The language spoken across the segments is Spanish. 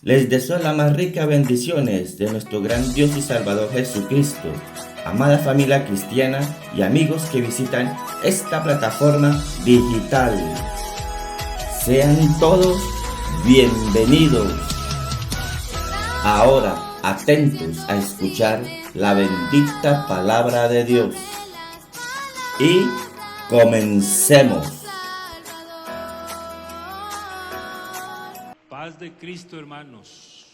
Les deseo las más ricas bendiciones de nuestro gran Dios y Salvador Jesucristo, amada familia cristiana y amigos que visitan esta plataforma digital. Sean todos bienvenidos. Ahora, atentos a escuchar la bendita palabra de Dios. Y comencemos. Paz de Cristo, hermanos.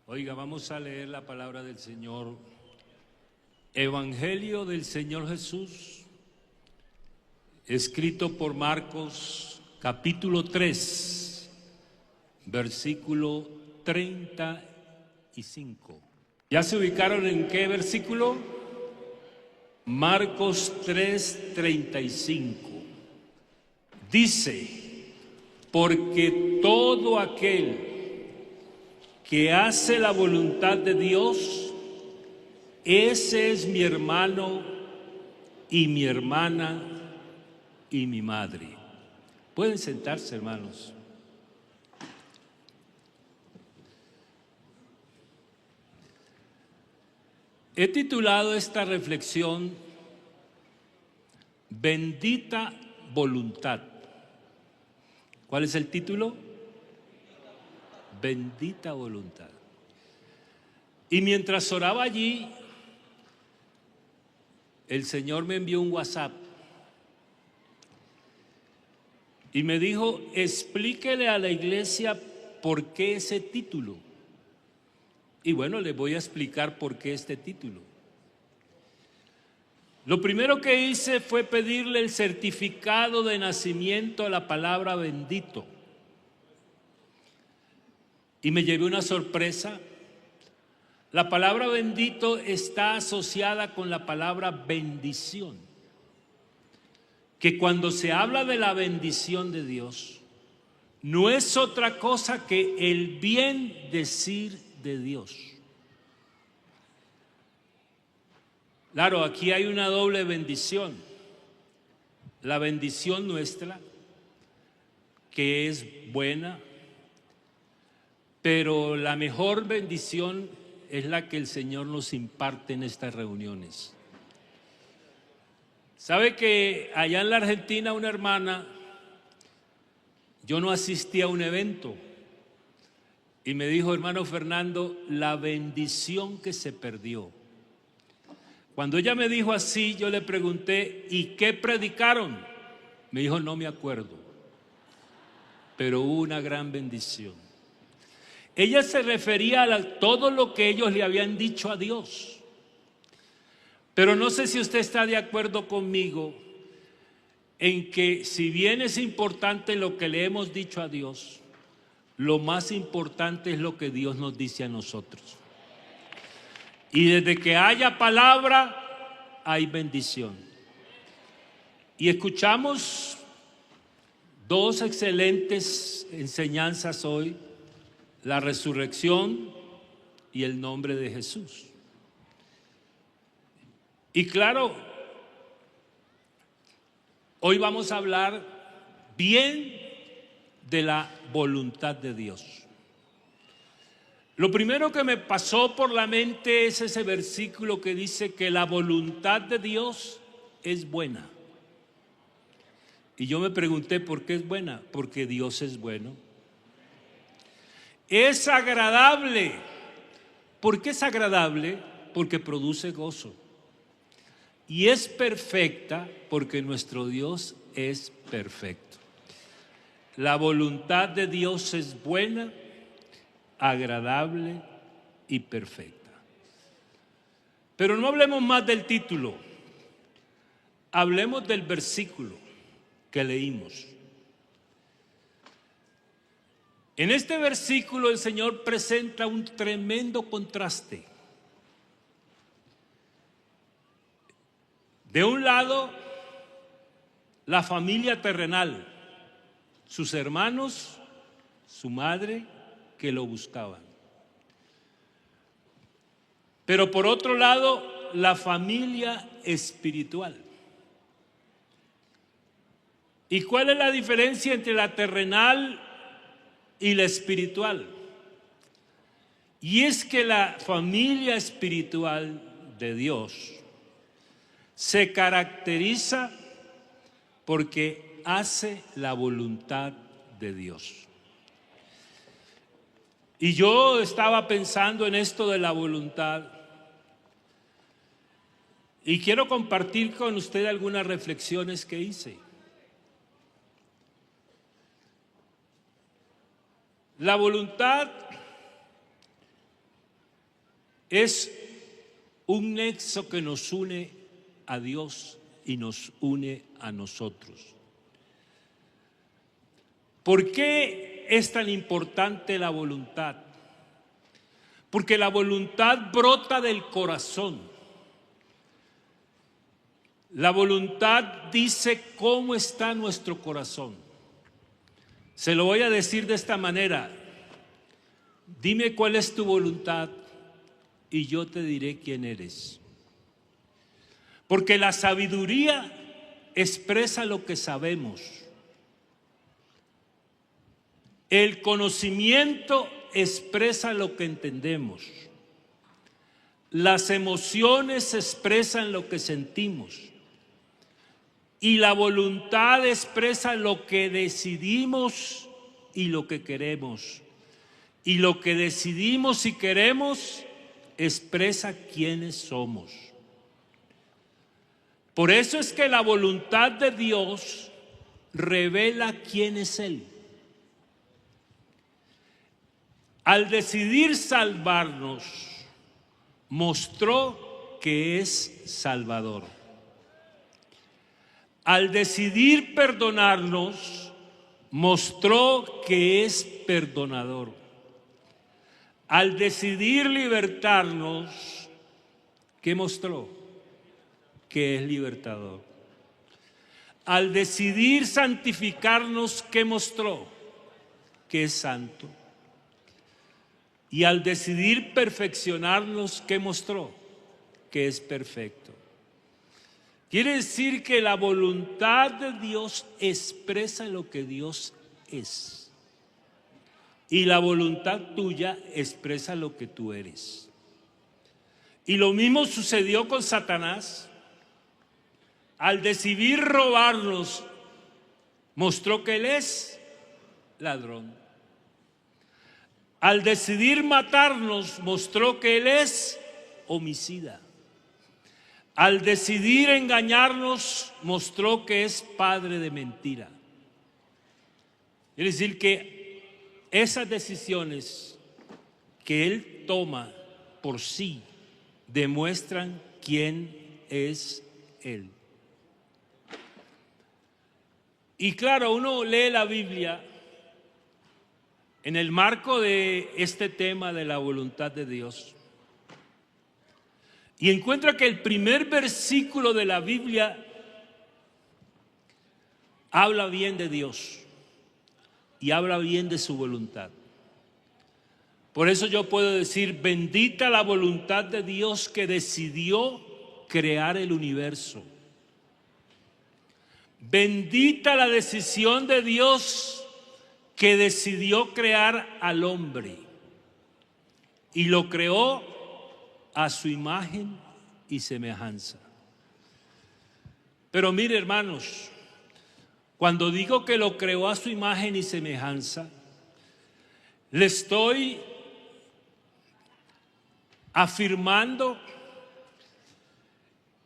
Oiga, vamos a leer la palabra del Señor. Evangelio del Señor Jesús, escrito por Marcos, capítulo 3, versículo 35. ¿Ya se ubicaron en qué versículo? Marcos 3, 35. Dice: porque todo aquel que hace la voluntad de Dios, ese es mi hermano y mi hermana y mi madre. Pueden sentarse, hermanos. He titulado esta reflexión Bendita voluntad. ¿Cuál es el título? Bendita voluntad. Y mientras oraba allí, el Señor me envió un WhatsApp y me dijo: explíquele a la iglesia por qué ese título. Y bueno, les voy a explicar por qué este título. Lo primero que hice fue pedirle el certificado de nacimiento a la palabra bendito. Y me llevé una sorpresa. La palabra bendito está asociada con la palabra bendición. Que cuando se habla de la bendición de Dios, no es otra cosa que el bien decir de Dios. Claro, aquí hay una doble bendición. La bendición nuestra, que es buena, pero la mejor bendición es la que el Señor nos imparte en estas reuniones. ¿Sabe que allá en la Argentina una hermana, yo no asistí a un evento, y me dijo: hermano Fernando, la bendición que se perdió? Cuando ella me dijo así, yo le pregunté: ¿y qué predicaron? Me dijo: no me acuerdo, pero hubo una gran bendición. Ella se refería a todo lo que ellos le habían dicho a Dios. Pero no sé si usted está de acuerdo conmigo en que, si bien es importante lo que le hemos dicho a Dios, lo más importante es lo que Dios nos dice a nosotros. Y desde que haya palabra, hay bendición. Y escuchamos dos excelentes enseñanzas hoy: la resurrección y el nombre de Jesús. Y claro, hoy vamos a hablar bien de la voluntad de Dios. Lo primero que me pasó por la mente es ese versículo que dice que la voluntad de Dios es buena. Y yo me pregunté: ¿por qué es buena? Porque Dios es bueno. Es agradable. ¿Por qué es agradable? Porque produce gozo. Y es perfecta porque nuestro Dios es perfecto. La voluntad de Dios es buena, agradable y perfecta. Pero no hablemos más del título, hablemos del versículo que leímos. En este versículo el Señor presenta un tremendo contraste. De un lado, la familia terrenal, sus hermanos, su madre, que lo buscaban. Pero por otro lado, la familia espiritual. ¿Y cuál es la diferencia entre la terrenal y la espiritual. Y es que la familia espiritual de Dios se caracteriza porque hace la voluntad de Dios. Y yo estaba pensando en esto de la voluntad y quiero compartir con usted algunas reflexiones que hice. La voluntad es un nexo que nos une a Dios y nos une a nosotros. ¿Por qué es tan importante la voluntad? Porque la voluntad brota del corazón. La voluntad dice cómo está nuestro corazón. Se lo voy a decir de esta manera: dime cuál es tu voluntad y yo te diré quién eres. Porque la sabiduría expresa lo que sabemos. El conocimiento expresa lo que entendemos. Las emociones expresan lo que sentimos. Y la voluntad expresa lo que decidimos y lo que queremos. Y lo que decidimos y queremos expresa quiénes somos. Por eso es que la voluntad de Dios revela quién es Él. Al decidir salvarnos, mostró que es Salvador. Al decidir perdonarnos, mostró que es perdonador. Al decidir libertarnos, ¿qué mostró? Que es libertador. Al decidir santificarnos, ¿qué mostró? Que es santo. Y al decidir perfeccionarnos, ¿qué mostró? Que es perfecto. Quiere decir que la voluntad de Dios expresa lo que Dios es. Y la voluntad tuya expresa lo que tú eres. Y lo mismo sucedió con Satanás. Al decidir robarnos, mostró que él es ladrón. Al decidir matarnos, mostró que él es homicida. Al decidir engañarnos, mostró que es padre de mentira. Es decir, que esas decisiones que él toma por sí demuestran quién es él. Y claro, uno lee la Biblia en el marco de este tema de la voluntad de Dios y encuentra que el primer versículo de la Biblia habla bien de Dios y habla bien de su voluntad. Por eso yo puedo decir: bendita la voluntad de Dios que decidió crear el universo. Bendita la decisión de Dios que decidió crear al hombre y lo creó a su imagen y semejanza. Pero mire, hermanos, cuando digo que lo creó a su imagen y semejanza, le estoy afirmando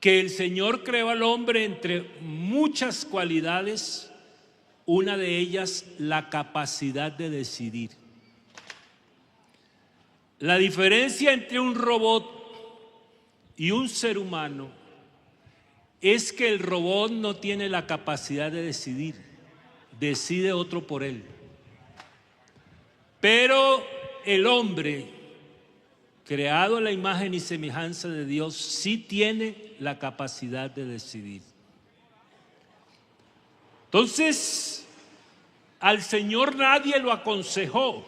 que el Señor creó al hombre entre muchas cualidades, una de ellas la capacidad de decidir. La diferencia entre un robot y un ser humano es que el robot no tiene la capacidad de decidir, decide otro por él. Pero el hombre, creado a la imagen y semejanza de Dios, sí tiene la capacidad de decidir. Entonces, al Señor nadie lo aconsejó.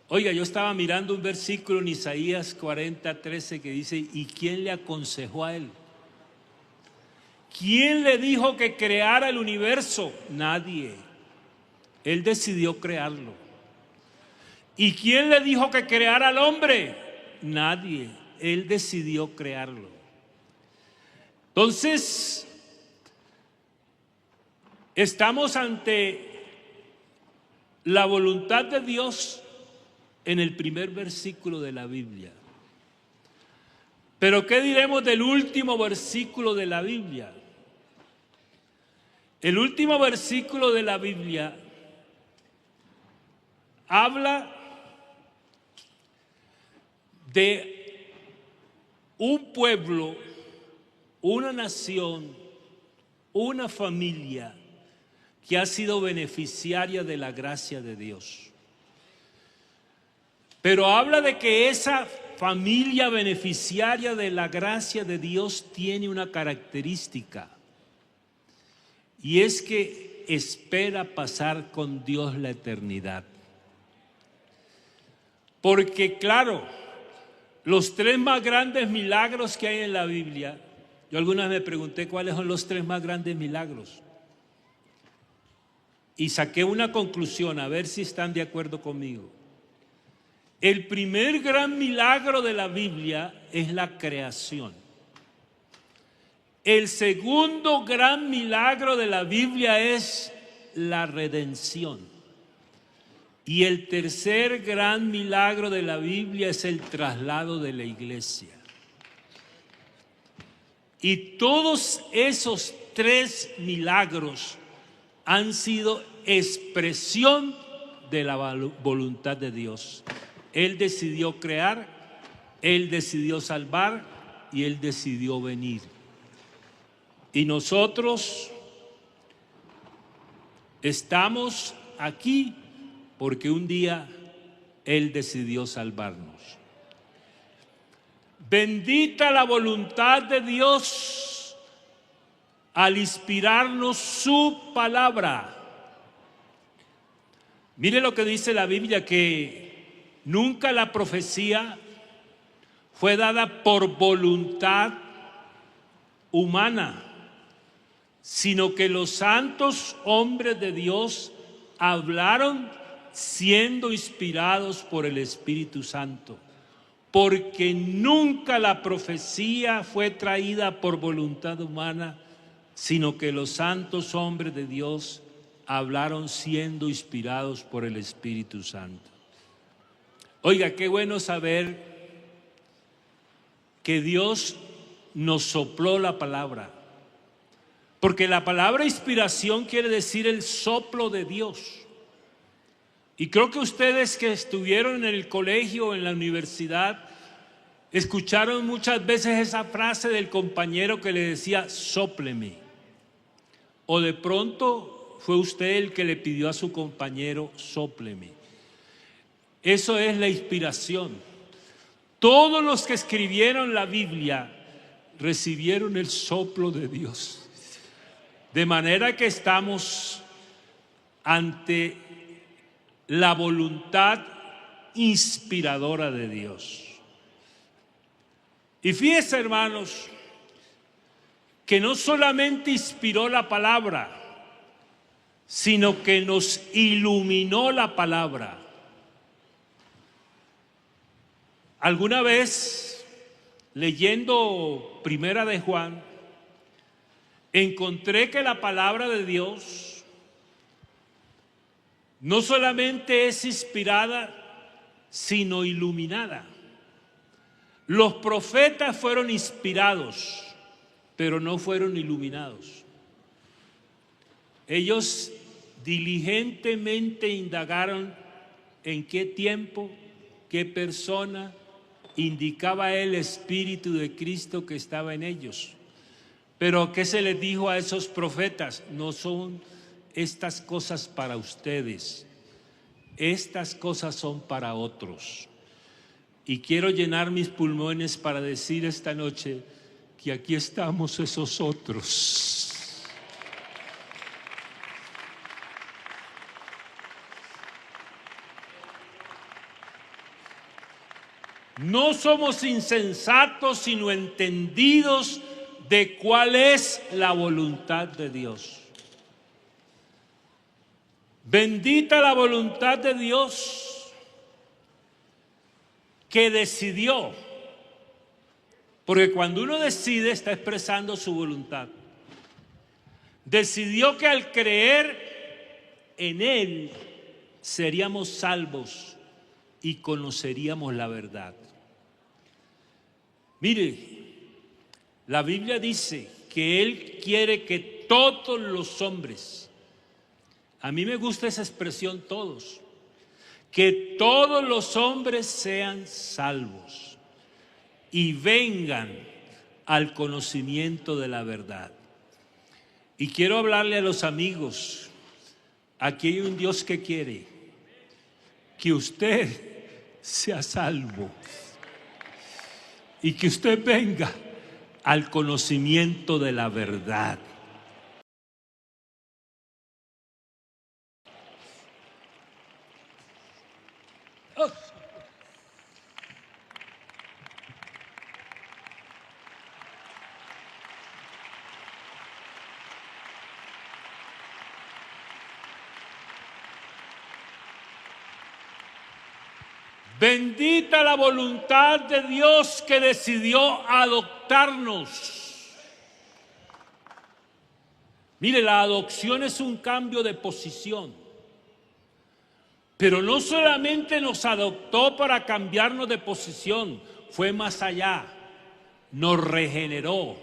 Oiga, yo estaba mirando un versículo en Isaías 40:13 que dice: ¿y quién le aconsejó a él? ¿Quién le dijo que creara el universo? Nadie. Él decidió crearlo. ¿Y quién le dijo que creara al hombre? Nadie. Él decidió crearlo. Entonces, estamos ante la voluntad de Dios en el primer versículo de la Biblia. Pero ¿qué diremos del último versículo de la Biblia? El último versículo de la Biblia habla de un pueblo, una nación, una familia que ha sido beneficiaria de la gracia de Dios. Pero habla de que esa familia beneficiaria de la gracia de Dios tiene una característica, y es que espera pasar con Dios la eternidad. Porque claro, los tres más grandes milagros que hay en la Biblia, yo alguna vez me pregunté cuáles son los tres más grandes milagros. Y saqué una conclusión, a ver si están de acuerdo conmigo. El primer gran milagro de la Biblia es la creación. El segundo gran milagro de la Biblia es la redención. Y el tercer gran milagro de la Biblia es el traslado de la iglesia. Y todos esos tres milagros han sido expresión de la voluntad de Dios. Él decidió crear, Él decidió salvar y Él decidió venir. Y nosotros estamos aquí porque un día Él decidió salvarnos. Bendita la voluntad de Dios al inspirarnos su palabra. Mire lo que dice la Biblia, que nunca la profecía fue dada por voluntad humana, sino que los santos hombres de Dios hablaron siendo inspirados por el Espíritu Santo, porque nunca la profecía fue traída por voluntad humana, sino que los santos hombres de Dios hablaron siendo inspirados por el Espíritu Santo. Oiga, qué bueno saber que Dios nos sopló la palabra, porque la palabra inspiración quiere decir el soplo de Dios. Y creo que ustedes que estuvieron en el colegio o en la universidad escucharon muchas veces esa frase del compañero que le decía sópleme, o de pronto fue usted el que le pidió a su compañero sópleme. Eso es la inspiración. Todos los que escribieron la Biblia recibieron el soplo de Dios. De manera que estamos ante la voluntad inspiradora de Dios. Y fíjense, hermanos, que no solamente inspiró la palabra, sino que nos iluminó la palabra. Alguna vez, leyendo Primera de Juan, encontré que la palabra de Dios no solamente es inspirada, sino iluminada. Los profetas fueron inspirados, pero no fueron iluminados. Ellos diligentemente indagaron en qué tiempo, qué persona indicaba el Espíritu de Cristo que estaba en ellos. Pero ¿qué se les dijo a esos profetas? No son estas cosas para ustedes, estas cosas son para otros. Y quiero llenar mis pulmones para decir esta noche que aquí estamos esos otros. No somos insensatos, sino entendidos de cuál es la voluntad de Dios. Bendita la voluntad de Dios que decidió, porque cuando uno decide está expresando su voluntad. Decidió que al creer en Él seríamos salvos y conoceríamos la verdad. Mire, la Biblia dice que Él quiere que todos los hombres, a mí me gusta esa expresión todos, que todos los hombres sean salvos y vengan al conocimiento de la verdad. Y quiero hablarle a los amigos, aquí hay un Dios que quiere que usted sea salvo y que usted venga al conocimiento de la verdad. Bendita la voluntad de Dios que decidió adoptarnos. Mire, la adopción es un cambio de posición. Pero no solamente nos adoptó para cambiarnos de posición, fue más allá. Nos regeneró.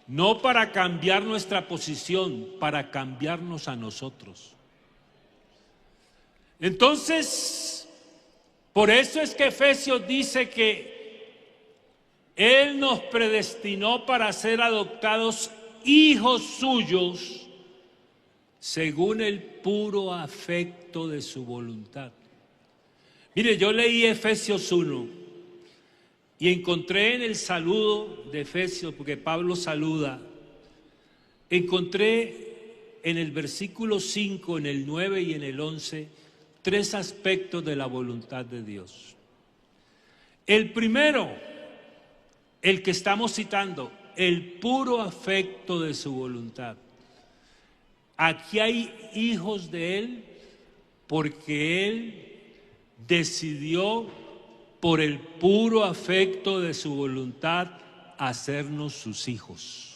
No para cambiar nuestra posición, para cambiarnos a nosotros. Entonces, por eso es que Efesios dice que Él nos predestinó para ser adoptados hijos suyos según el puro afecto de su voluntad. Mire, yo leí Efesios 1 y encontré en el saludo de Efesios, porque Pablo saluda, encontré en el versículo 5, en el 9 y en el 11, tres aspectos de la voluntad de Dios. El primero, el que estamos citando, el puro afecto de su voluntad. Aquí hay hijos de Él porque Él decidió por el puro afecto de su voluntad hacernos sus hijos.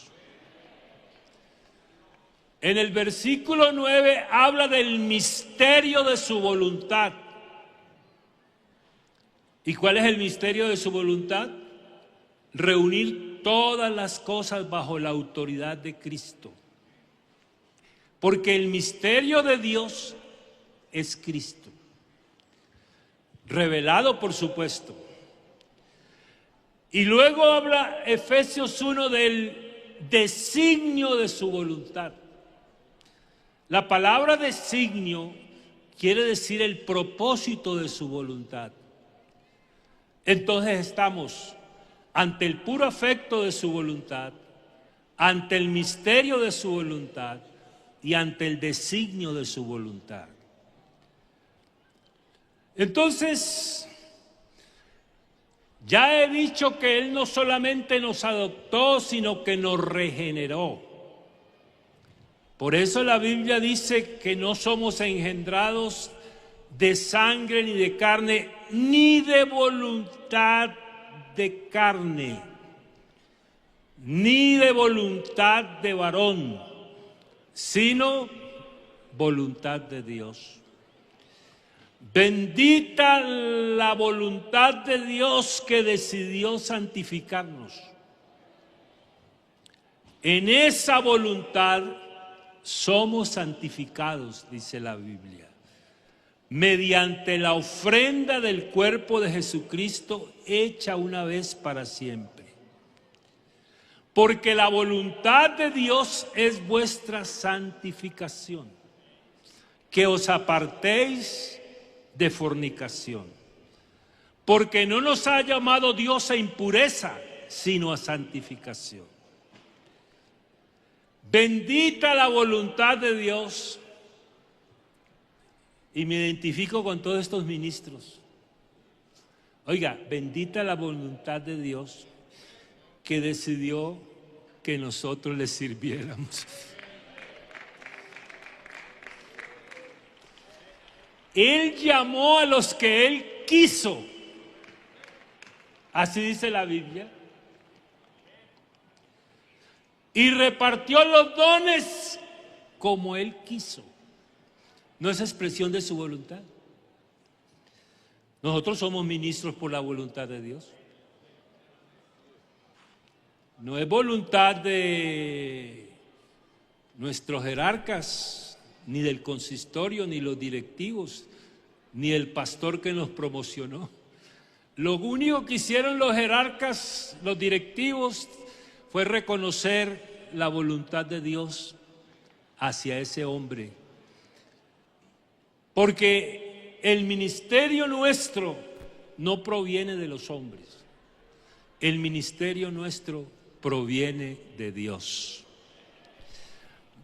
En el versículo 9 habla del misterio de su voluntad. ¿Y cuál es el misterio de su voluntad? Reunir todas las cosas bajo la autoridad de Cristo. Porque el misterio de Dios es Cristo. Revelado, por supuesto. Y luego habla Efesios 1 del designio de su voluntad. La palabra designio quiere decir el propósito de su voluntad. Entonces estamos ante el puro afecto de su voluntad, ante el misterio de su voluntad y ante el designio de su voluntad. Entonces, ya he dicho que Él no solamente nos adoptó, sino que nos regeneró. Por eso la Biblia dice que no somos engendrados de sangre ni de carne, ni de voluntad de carne, ni de voluntad de varón, sino voluntad de Dios. Bendita la voluntad de Dios que decidió santificarnos. En esa voluntad somos santificados, dice la Biblia, mediante la ofrenda del cuerpo de Jesucristo hecha una vez para siempre. Porque la voluntad de Dios es vuestra santificación, que os apartéis de fornicación. Porque no nos ha llamado Dios a impureza, sino a santificación. Bendita la voluntad de Dios. Y me identifico con todos estos ministros. Oiga, bendita la voluntad de Dios que decidió que nosotros le sirviéramos. Él llamó a los que Él quiso. Así dice la Biblia. Y repartió los dones como Él quiso. No es expresión de su voluntad. Nosotros somos ministros por la voluntad de Dios. No es voluntad de nuestros jerarcas, ni del consistorio, ni los directivos, ni el pastor que nos promocionó. Lo único que hicieron los jerarcas, los directivos, fue reconocer la voluntad de Dios hacia ese hombre. Porque el ministerio nuestro no proviene de los hombres. El ministerio nuestro proviene de Dios.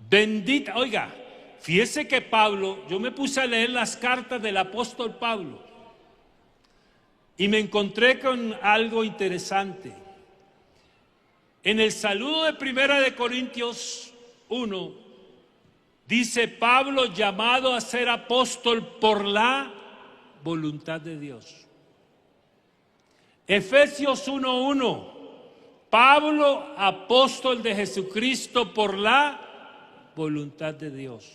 Bendita, oiga, fíjese que Pablo, yo me puse a leer las cartas del apóstol Pablo y me encontré con algo interesante. En el saludo de Primera de Corintios 1, dice Pablo llamado a ser apóstol por la voluntad de Dios. Efesios 1:1, Pablo, apóstol de Jesucristo por la voluntad de Dios.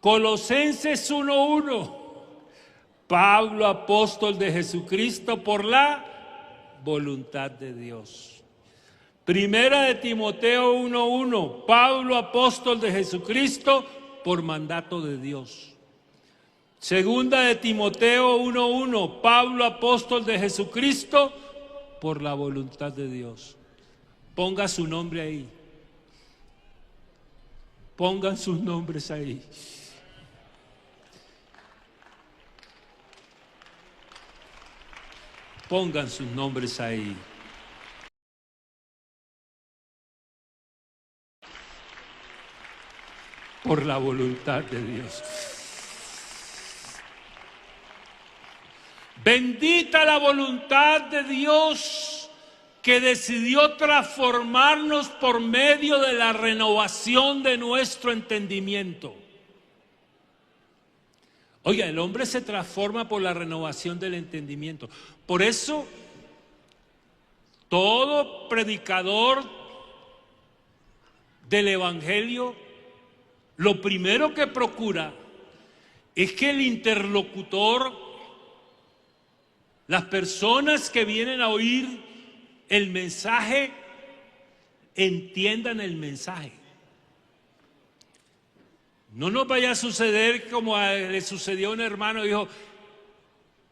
Colosenses 1:1, Pablo, apóstol de Jesucristo por la voluntad de Dios. Primera de Timoteo 1:1, Pablo, apóstol de Jesucristo por mandato de Dios. Segunda de Timoteo 1:1, Pablo, apóstol de Jesucristo por la voluntad de Dios. Ponga su nombre ahí. Pongan sus nombres ahí. Pongan sus nombres ahí. Por la voluntad de Dios. Bendita la voluntad de Dios que decidió transformarnos por medio de la renovación de nuestro entendimiento. Oiga, el hombre se transforma por la renovación del entendimiento. Por eso, todo predicador del Evangelio, lo primero que procura es que el interlocutor, las personas que vienen a oír el mensaje, entiendan el mensaje. No nos vaya a suceder como le sucedió a un hermano, dijo,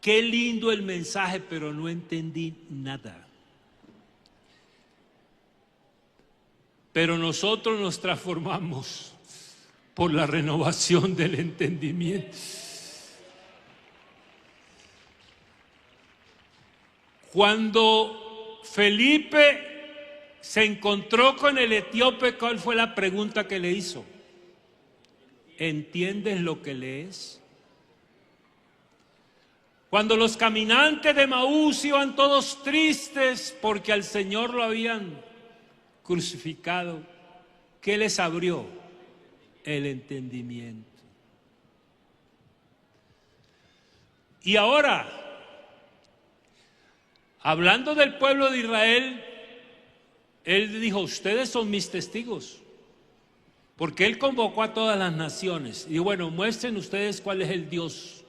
qué lindo el mensaje, pero no entendí nada. Pero nosotros nos transformamos por la renovación del entendimiento. Cuando Felipe se encontró con el etíope, ¿cuál fue la pregunta que le hizo? ¿Entiendes lo que lees? Cuando los caminantes de Maús iban todos tristes porque al Señor lo habían crucificado, ¿qué les abrió? El entendimiento. Y ahora, hablando del pueblo de Israel, Él dijo, ustedes son mis testigos. Porque Él convocó a todas las naciones. Y bueno, muestren ustedes cuál es el Dios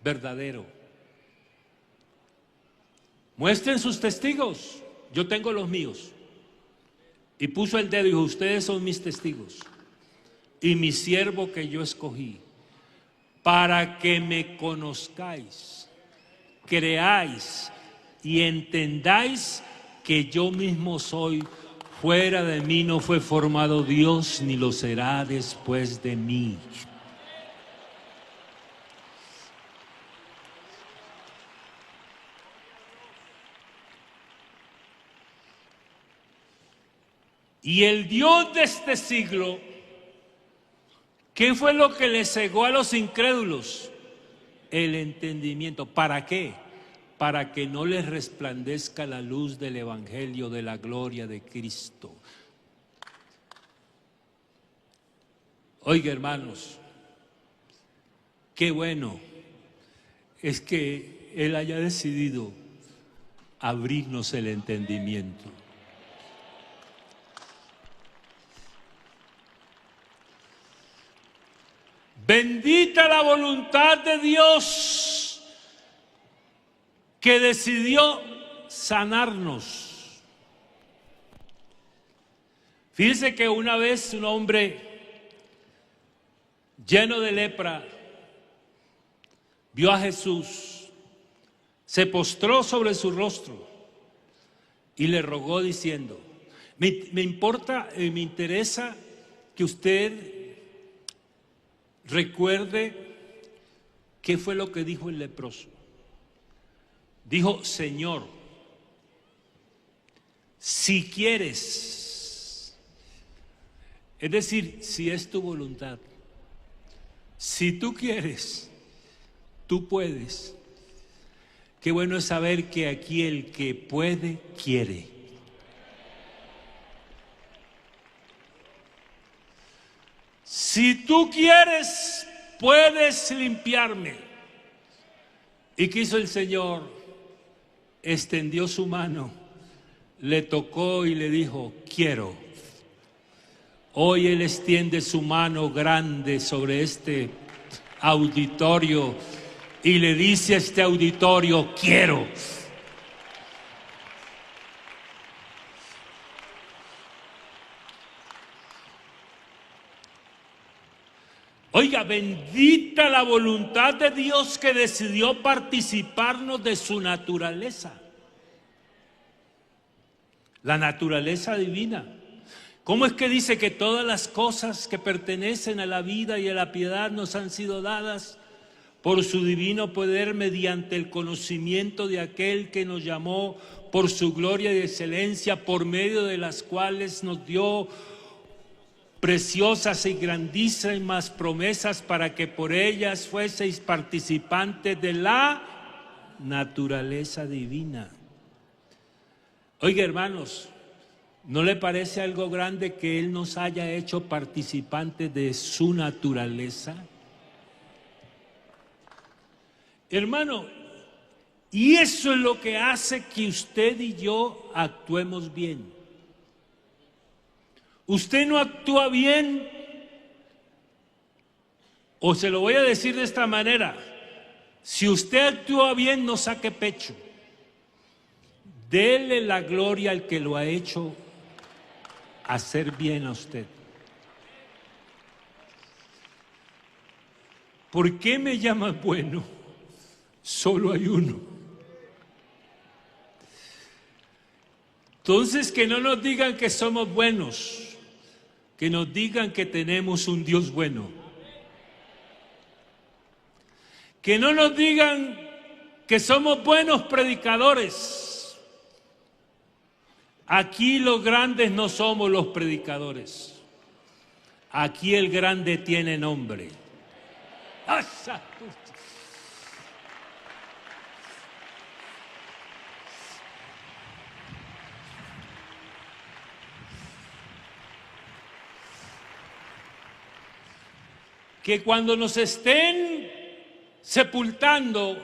verdadero. Muestren sus testigos. Yo tengo los míos. Y puso el dedo y dijo, ustedes son mis testigos. Y mi siervo que yo escogí. Para que me conozcáis, creáis y entendáis que yo mismo soy. Fuera de mí no fue formado Dios, ni lo será después de mí. Y el Dios de este siglo, ¿qué fue lo que le cegó a los incrédulos? El entendimiento. ¿Para qué? Para que no les resplandezca la luz del Evangelio de la gloria de Cristo. Oiga, hermanos, qué bueno es que Él haya decidido abrirnos el entendimiento. Bendita la voluntad de Dios que decidió sanarnos. Fíjense que una vez un hombre lleno de lepra vio a Jesús, se postró sobre su rostro y le rogó diciendo, me interesa que usted recuerde qué fue lo que dijo el leproso. Dijo, Señor, si quieres, es decir, si es tu voluntad, si tú quieres, tú puedes. Qué bueno es saber que aquí el que puede, quiere. Si tú quieres, puedes limpiarme. ¿Y qué hizo el Señor? Extendió su mano, le tocó y le dijo, quiero. Hoy Él extiende su mano grande sobre este auditorio y le dice a este auditorio, quiero. Oiga, bendita la voluntad de Dios que decidió participarnos de su naturaleza. La naturaleza divina. ¿Cómo es que dice que todas las cosas que pertenecen a la vida y a la piedad nos han sido dadas por su divino poder mediante el conocimiento de aquel que nos llamó por su gloria y excelencia, por medio de las cuales nos dio preciosas y grandísimas promesas para que por ellas fueseis participantes de la naturaleza divina? Oiga, hermanos, ¿no le parece algo grande que Él nos haya hecho participantes de su naturaleza? Hermano, y eso es lo que hace que usted y yo actuemos bien. Usted no actúa bien, o se lo voy a decir de esta manera, si usted actúa bien, no saque pecho. Dele la gloria al que lo ha hecho hacer bien a usted. ¿Por qué me llamas bueno? Solo hay uno. Entonces, que no nos digan que somos buenos, que nos digan que tenemos un Dios bueno. Que no nos digan que somos buenos predicadores. Aquí los grandes no somos los predicadores. Aquí el grande tiene nombre. Que cuando nos estén sepultando,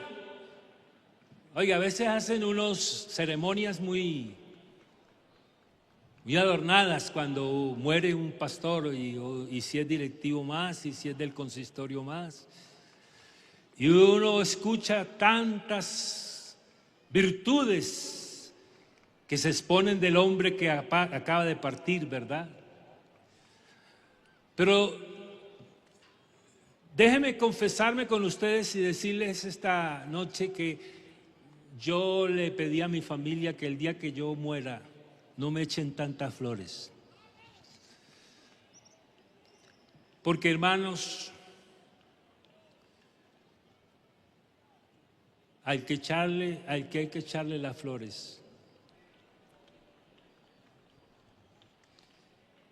oiga, a veces hacen unas ceremonias muy adornadas cuando muere un pastor y si es directivo más y si es del consistorio más. Y uno escucha tantas virtudes que se exponen del hombre que acaba de partir, ¿verdad? Pero déjenme confesarme con ustedes y decirles esta noche que yo le pedí a mi familia que el día que yo muera no me echen tantas flores. Porque, hermanos, al que hay que echarle las flores,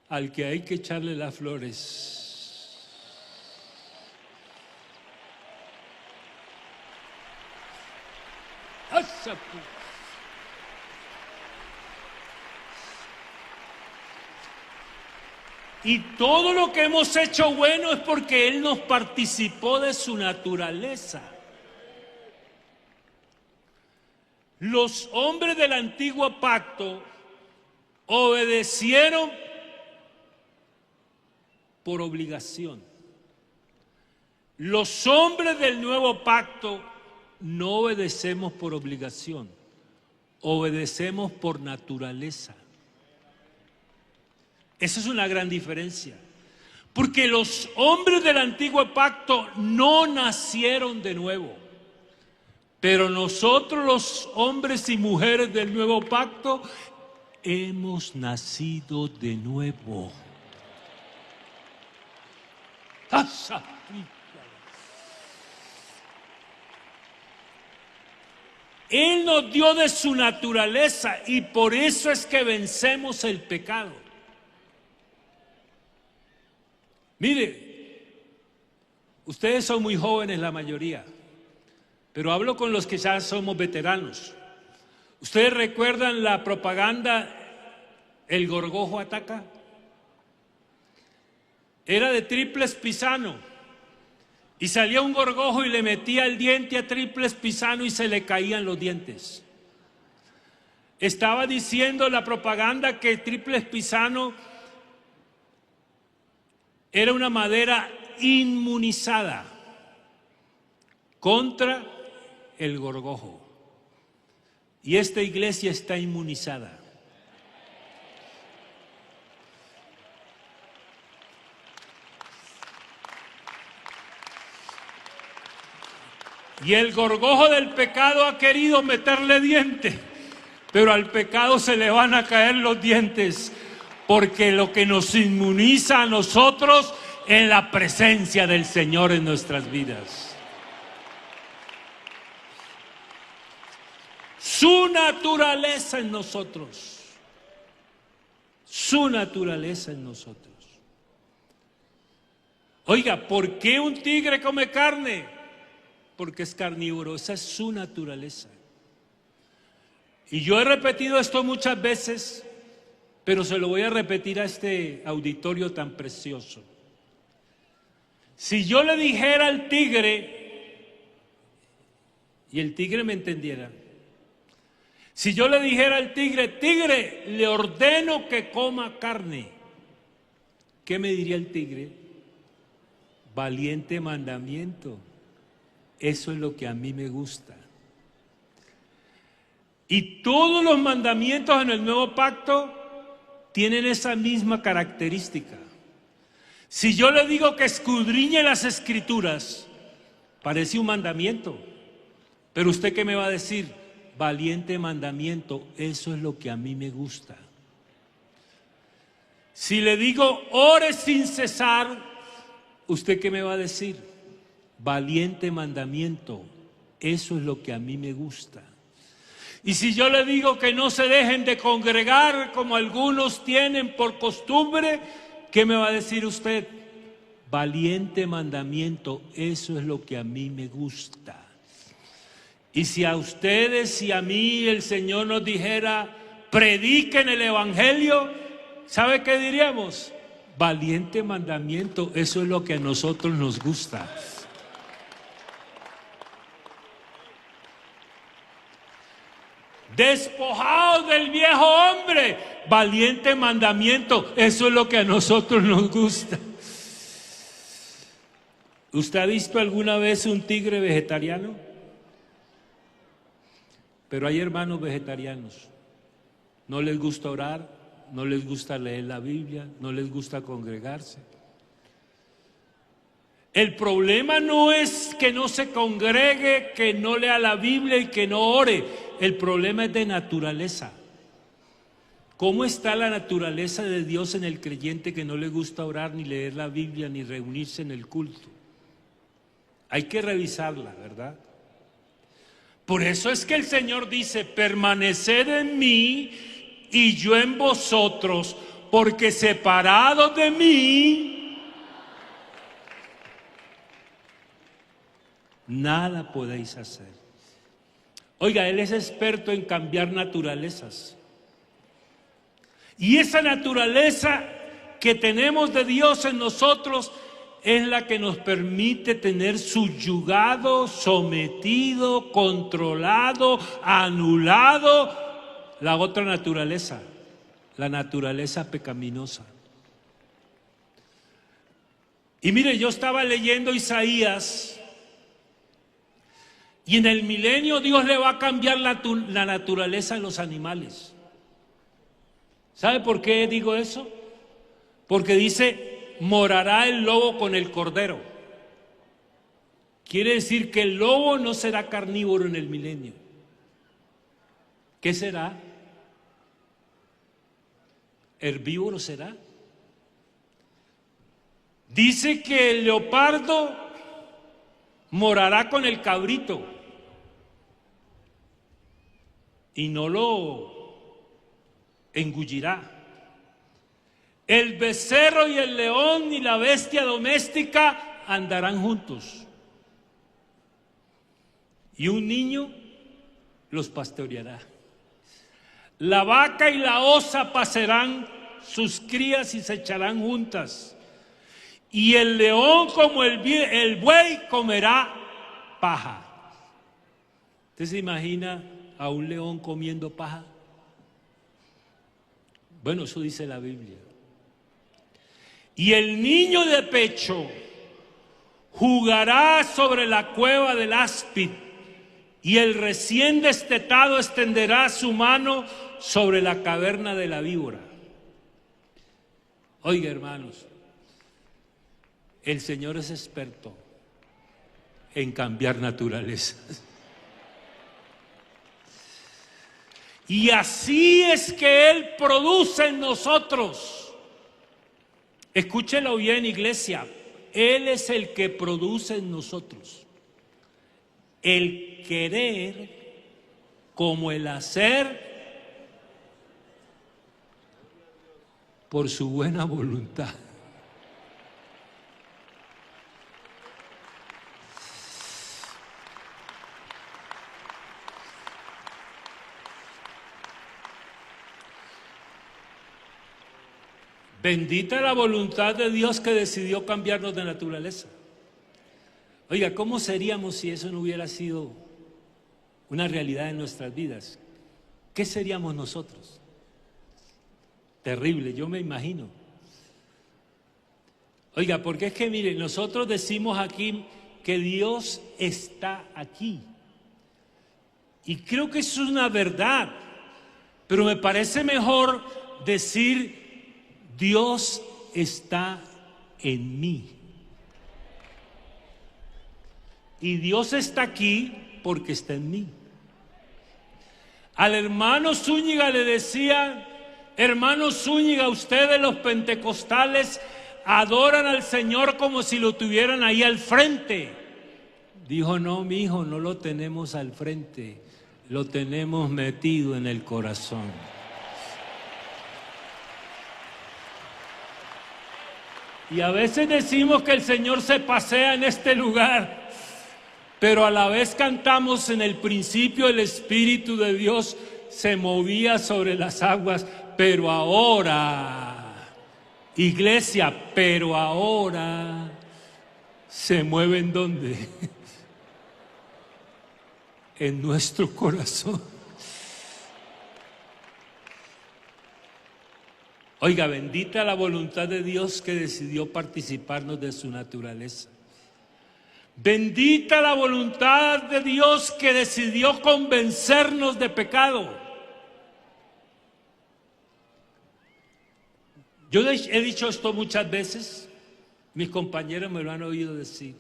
al que hay que echarle las flores, Y todo lo que hemos hecho bueno es porque Él nos participó de su naturaleza. Los hombres del antiguo pacto obedecieron por obligación. Los hombres del nuevo pacto no obedecemos por obligación, obedecemos por naturaleza. Esa es una gran diferencia, porque los hombres del antiguo pacto no nacieron de nuevo, pero nosotros los hombres y mujeres del nuevo pacto hemos nacido de nuevo. Él nos dio de su naturaleza y por eso es que vencemos el pecado. Mire, ustedes son muy jóvenes la mayoría, pero hablo con los que ya somos veteranos. ¿Ustedes recuerdan la propaganda El Gorgojo Ataca? Era de Triples Pisano y salía un gorgojo y le metía el diente a Triples Pisano y se le caían los dientes. Estaba diciendo la propaganda que Triples Pisano era una madera inmunizada contra el gorgojo. Y esta iglesia está inmunizada. Y el gorgojo del pecado ha querido meterle dientes, pero al pecado se le van a caer los dientes, porque lo que nos inmuniza a nosotros es la presencia del Señor en nuestras vidas. Su naturaleza en nosotros. Su naturaleza en nosotros. Oiga, ¿por qué un tigre come carne? Porque es carnívoro, esa es su naturaleza. Y yo he repetido esto muchas veces, pero se lo voy a repetir a este auditorio tan precioso. Si yo le dijera al tigre, y el tigre me entendiera, si yo le dijera al tigre, tigre, le ordeno que coma carne, ¿qué me diría el tigre? Valiente mandamiento. Eso es lo que a mí me gusta. Y todos los mandamientos en el nuevo pacto tienen esa misma característica. Si yo le digo que escudriñe las escrituras, parece un mandamiento. Pero usted, ¿qué me va a decir? Valiente mandamiento, eso es lo que a mí me gusta. Si le digo ore sin cesar, ¿usted qué me va a decir? Valiente mandamiento, eso es lo que a mí me gusta. Y si yo le digo que no se dejen de congregar como algunos tienen por costumbre, ¿qué me va a decir usted? Valiente mandamiento, eso es lo que a mí me gusta. Y si a ustedes y a mí el Señor nos dijera, prediquen el Evangelio, ¿sabe qué diríamos? Valiente mandamiento, eso es lo que a nosotros nos gusta. Despojados del viejo hombre, valiente mandamiento, eso es lo que a nosotros nos gusta. ¿Usted ha visto alguna vez un tigre vegetariano? Pero hay hermanos vegetarianos, no les gusta orar, no les gusta leer la Biblia, no les gusta congregarse. El problema no es que no se congregue, que no lea la Biblia y que no ore. El problema es de naturaleza. ¿Cómo está la naturaleza de Dios en el creyente que no le gusta orar, ni leer la Biblia, ni reunirse en el culto? Hay que revisarla, ¿verdad? Por eso es que el Señor dice, permaneced en mí y yo en vosotros, porque separados de mí, nada podéis hacer. Oiga, Él es experto en cambiar naturalezas. Y esa naturaleza que tenemos de Dios en nosotros es la que nos permite tener subyugado, sometido, controlado, anulado la otra naturaleza, la naturaleza pecaminosa. Y mire, yo estaba leyendo Isaías, y en el milenio Dios le va a cambiar la naturaleza de los animales. ¿Sabe por qué digo eso? Porque dice, morará el lobo con el cordero. Quiere decir que el lobo no será carnívoro en el milenio. ¿Qué será? ¿Herbívoro será? Dice que el leopardo morará con el cabrito y no lo engullirá. El becerro y el león y la bestia doméstica andarán juntos. Y un niño los pastoreará. La vaca y la osa pasarán sus crías y se echarán juntas. Y el león como el buey comerá paja. ¿Usted se imagina a un león comiendo paja? Bueno, eso dice la Biblia. Y el niño de pecho jugará sobre la cueva del áspid, y el recién destetado extenderá su mano sobre la caverna de la víbora. Oiga, hermanos, el Señor es experto en cambiar naturalezas. Y así es que Él produce en nosotros. Escúchelo bien, iglesia. Él es el que produce en nosotros el querer como el hacer por su buena voluntad. Bendita la voluntad de Dios que decidió cambiarnos de naturaleza. Oiga, ¿cómo seríamos si eso no hubiera sido una realidad en nuestras vidas? ¿Qué seríamos nosotros? Terrible, yo me imagino. Oiga, porque es que mire, nosotros decimos aquí que Dios está aquí. Y creo que eso es una verdad, pero me parece mejor decir Dios está en mí. Y Dios está aquí porque está en mí. Al hermano Zúñiga le decía, hermano Zúñiga, ustedes los pentecostales adoran al Señor como si lo tuvieran ahí al frente. Dijo, no, mi hijo, no lo tenemos al frente, lo tenemos metido en el corazón. Y a veces decimos que el Señor se pasea en este lugar, pero a la vez cantamos en el principio el Espíritu de Dios se movía sobre las aguas, pero ahora, iglesia, pero ahora se mueve ¿en dónde? En nuestro corazón. Oiga, bendita la voluntad de Dios que decidió participarnos de su naturaleza. Bendita la voluntad de Dios que decidió convencernos de pecado. Yo he dicho esto muchas veces, mis compañeros me lo han oído decir,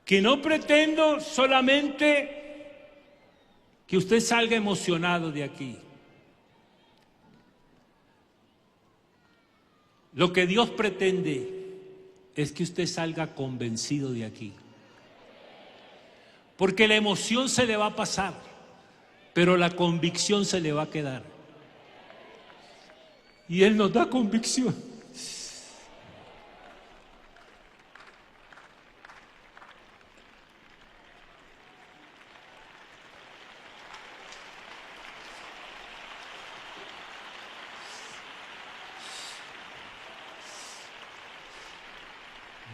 que no pretendo solamente que usted salga emocionado de aquí. Lo que Dios pretende es que usted salga convencido de aquí. Porque la emoción se le va a pasar, pero la convicción se le va a quedar. Y Él nos da convicción.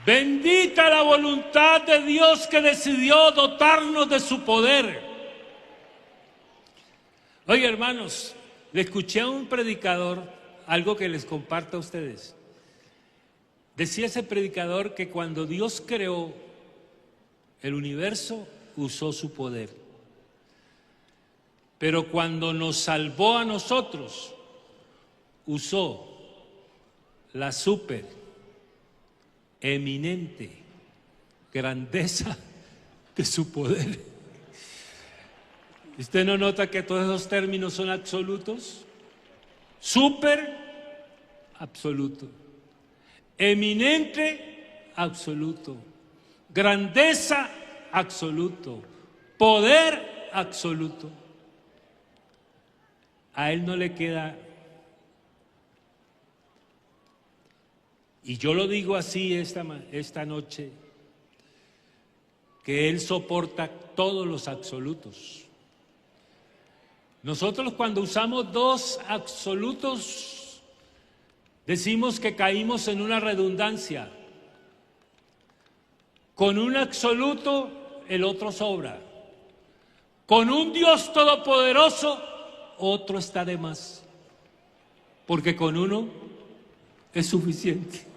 Bendita la voluntad de Dios que decidió dotarnos de su poder. Oye, hermanos, le escuché a un predicador, algo que les comparto a ustedes. Decía ese predicador que cuando Dios creó el universo, usó su poder. Pero cuando nos salvó a nosotros, usó la súper eminente grandeza de su poder. ¿Usted no nota que todos esos términos son absolutos? Súper, absoluto. Eminente, absoluto. Grandeza, absoluto. Poder, absoluto. A él no le queda. Y yo lo digo así esta noche, que Él soporta todos los absolutos. Nosotros cuando usamos dos absolutos, decimos que caímos en una redundancia. Con un absoluto, el otro sobra. Con un Dios todopoderoso, otro está de más. Porque con uno es suficiente.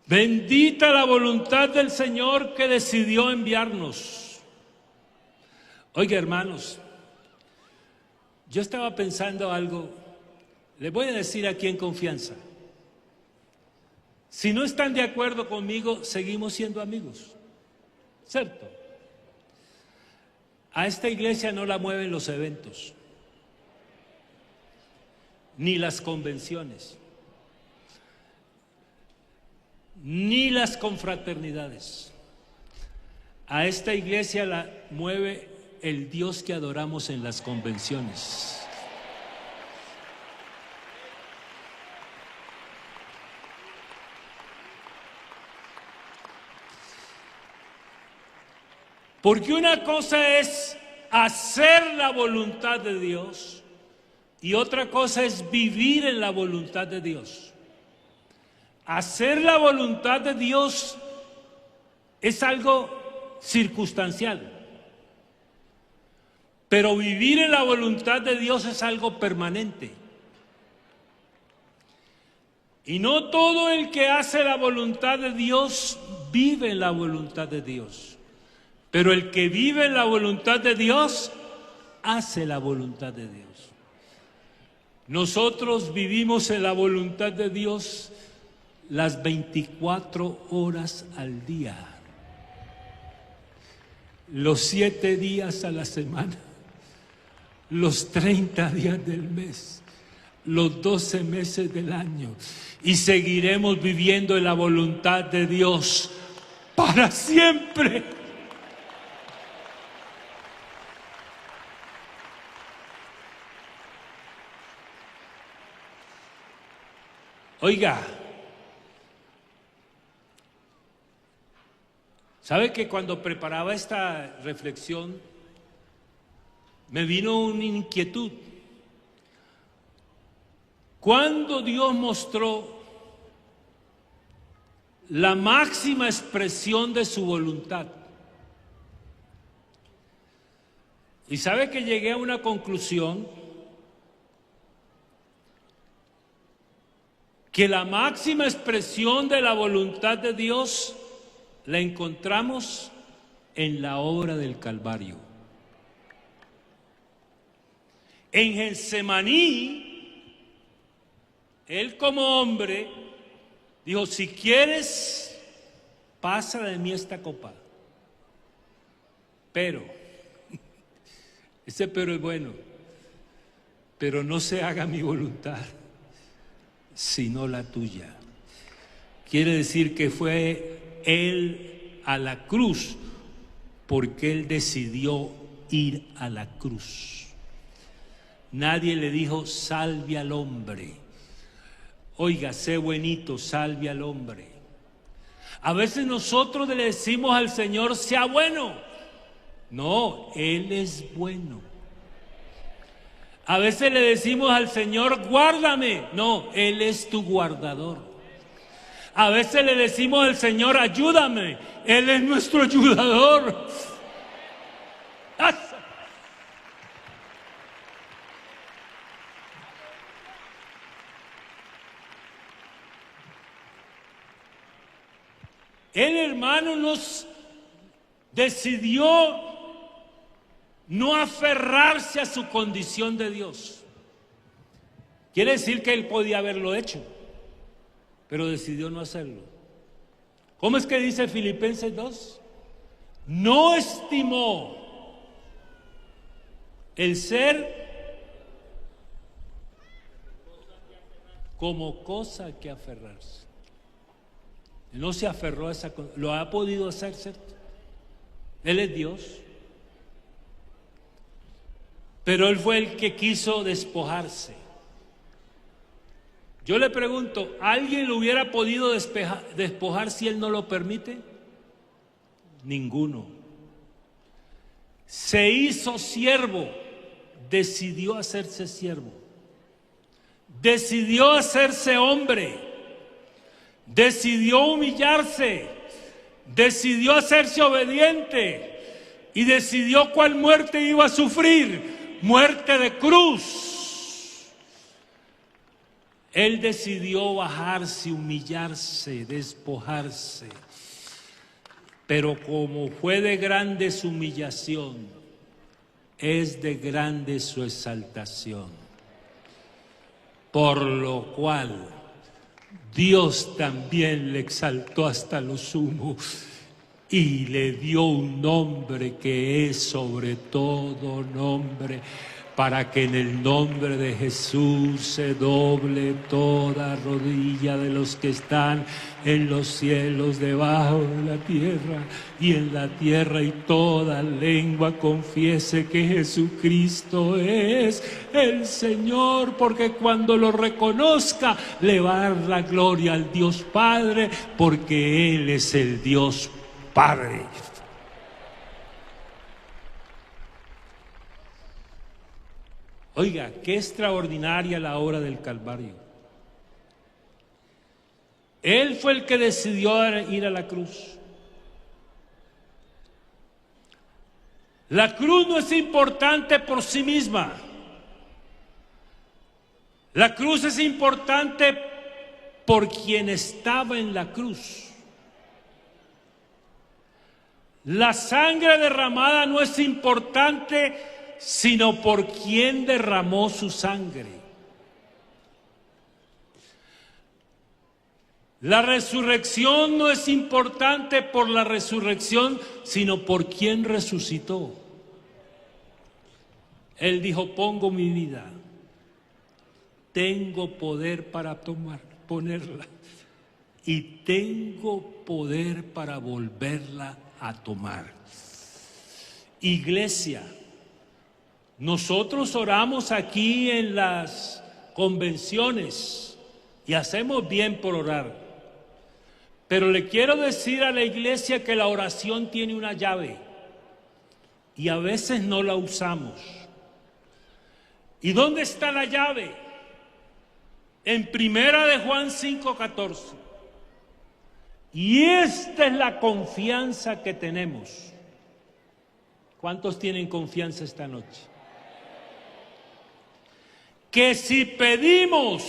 Bendita la voluntad del Señor que decidió enviarnos. Oiga, hermanos, yo estaba pensando algo, les voy a decir aquí en confianza. Si no están de acuerdo conmigo, seguimos siendo amigos, ¿cierto? A esta iglesia no la mueven los eventos, ni las convenciones, ni las confraternidades. A esta iglesia la mueve el Dios que adoramos en las convenciones. Porque una cosa es hacer la voluntad de Dios y otra cosa es vivir en la voluntad de Dios. Hacer la voluntad de Dios es algo circunstancial, pero vivir en la voluntad de Dios es algo permanente. Y no todo el que hace la voluntad de Dios vive en la voluntad de Dios. Pero el que vive en la voluntad de Dios, hace la voluntad de Dios. Nosotros vivimos en la voluntad de Dios las 24 horas al día, los 7 días a la semana, los 30 días del mes, los 12 meses del año. Y seguiremos viviendo en la voluntad de Dios para siempre. Oiga, ¿sabe que cuando preparaba esta reflexión me vino una inquietud? ¿Cuándo Dios mostró la máxima expresión de su voluntad? Y sabe que llegué a una conclusión, que la máxima expresión de la voluntad de Dios la encontramos en la obra del Calvario. En Getsemaní, Él como hombre dijo: si quieres, pasa de mí esta copa. Pero, ese pero es bueno, pero no se haga mi voluntad, sino la tuya. Quiere decir que fue Él a la cruz porque Él decidió ir a la cruz. Nadie le dijo: salve al hombre. Oiga, sé buenito, salve al hombre. A veces nosotros le decimos al Señor, sea bueno. No, Él es bueno. A veces le decimos al Señor, guárdame. No, Él es tu guardador. A veces le decimos al Señor, ayúdame. Él es nuestro ayudador. Él, hermano, nos decidió no aferrarse a su condición de Dios. Quiere decir que Él podía haberlo hecho, pero decidió no hacerlo. ¿Cómo es que dice Filipenses 2? No estimó el ser como cosa que aferrarse. No se aferró a esa cosa. Lo ha podido hacer, ¿cierto? Él es Dios. Pero Él fue el que quiso despojarse. Yo le pregunto, ¿alguien lo hubiera podido despojar si Él no lo permite? Ninguno. Se hizo siervo, decidió hacerse siervo, decidió hacerse hombre, decidió humillarse, decidió hacerse obediente y decidió cuál muerte iba a sufrir, muerte de cruz. Él decidió bajarse, humillarse, despojarse. Pero como fue de grande su humillación, es de grande su exaltación. Por lo cual Dios también le exaltó hasta lo sumo y le dio un nombre que es sobre todo nombre, para que en el nombre de Jesús se doble toda rodilla de los que están en los cielos, debajo de la tierra y en la tierra, y toda lengua confiese que Jesucristo es el Señor, porque cuando lo reconozca le va a dar la gloria al Dios Padre, porque Él es el Dios Padre. Oiga, qué extraordinaria la obra del Calvario. Él fue el que decidió ir a la cruz. La cruz no es importante por sí misma. La cruz es importante por quien estaba en la cruz. La sangre derramada no es importante sino por quien derramó su sangre. La resurrección no es importante por la resurrección, sino por quien resucitó. Él dijo, pongo mi vida, tengo poder para ponerla, y tengo poder para volverla a tomar. Iglesia, nosotros oramos aquí en las convenciones y hacemos bien por orar, pero le quiero decir a la iglesia que la oración tiene una llave y a veces no la usamos. ¿Y dónde está la llave? En Primera de Juan 5:14. Y esta es la confianza que tenemos. ¿Cuántos tienen confianza esta noche? Que si pedimos